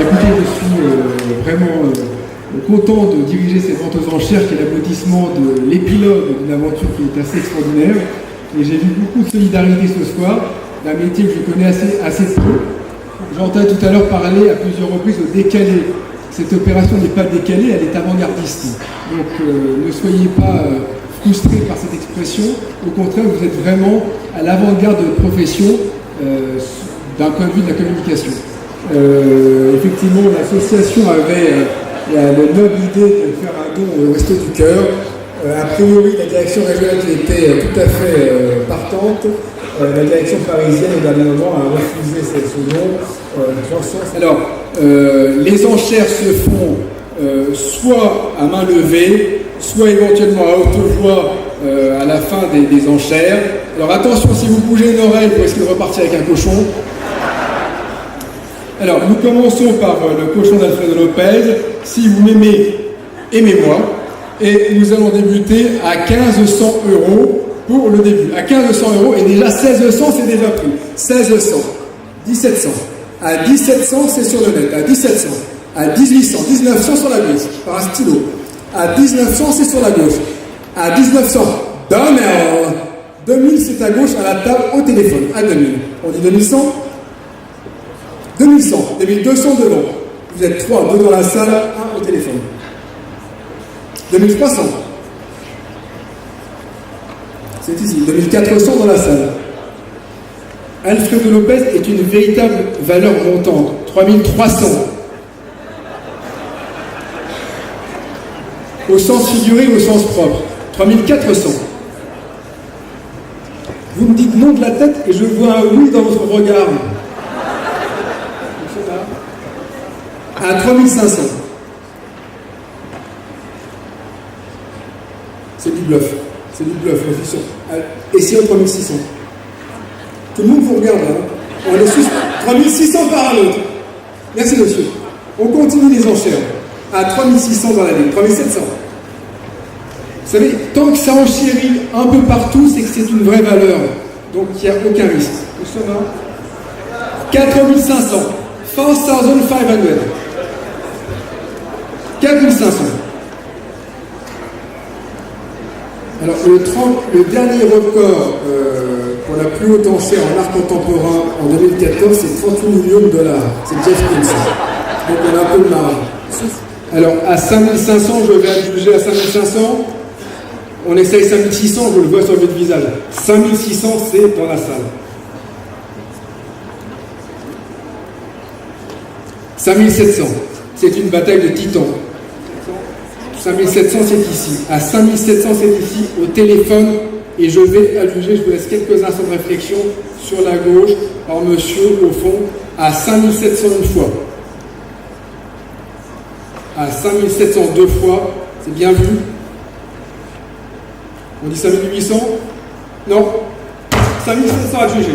Écoutez, je suis vraiment content de diriger cette vente aux enchères qui est l'aboutissement de l'épilogue d'une aventure qui est assez extraordinaire. Et j'ai vu beaucoup de solidarité ce soir, d'un métier que je connais assez peu. J'entends tout à l'heure parler à plusieurs reprises de décalé. Cette opération n'est pas décalée, elle est avant-gardiste. Donc ne soyez pas frustrés par cette expression. Au contraire, vous êtes vraiment à l'avant-garde de votre profession d'un point de vue de la communication. Effectivement, l'association avait la noble idée de faire un don au Resto du Cœur. A priori, la direction régionale était tout à fait partante. La direction parisienne, au dernier moment, a refusé ce don. Alors, les enchères se font soit à main levée, soit éventuellement à haute voix à la fin des enchères. Alors attention, si vous bougez une oreille, vous risquez de repartir avec un cochon. Alors, nous commençons par le cochon d'Alfredo Lopez. Si vous m'aimez, aimez-moi. Et nous allons débuter à 1500 € pour le début. À 1500 € et déjà 1600, c'est déjà pris. 1600, 1700. À 1700, c'est sur le net. À 1700. À 1800, 1900 sur la gauche, par un stylo. À 1900, c'est sur la gauche. À 1900, 2000, c'est à gauche, à la table, au téléphone. À 2000. On dit 2100. 2100, 2200 devant. Vous êtes 3, 2 dans la salle, 1 au téléphone. 2300. C'est ici. 2400 dans la salle. Alfredo Lopez est une véritable valeur montante. 3300. Au sens figuré ou au sens propre. 3400. Vous me dites non de la tête et je vois un oui dans votre regard. À 3500. C'est du bluff. C'est du bluff, l'officier. Essayons 3600. Tout le monde vous regarde, hein. On est sur 3600 par un autre. Merci, monsieur. On continue les enchères. À 3600 dans la ligne. 3700. Vous savez, tant que ça enchérit un peu partout, c'est que c'est une vraie valeur. Donc, il n'y a aucun risque. Nous sommes à 4500. 4500. 4500. Alors, le dernier record pour la plus haute enchère en art contemporain en 2014, c'est 38 millions $. C'est Jeff Koons. Donc, on a un peu de marge. Alors, à 5500, je vais adjuger à 5500. On essaye 5600, je le vois sur votre visage. 5600, c'est dans la salle. 5700, c'est une bataille de titans. 5700, c'est ici. À 5700, c'est ici, au téléphone. Et je vais adjuger, je vous laisse quelques instants de réflexion sur la gauche. Alors, monsieur, au fond, à 5700 une fois. À 5700 deux fois, c'est bien vu. On dit 5800? Non. 5700 adjugé.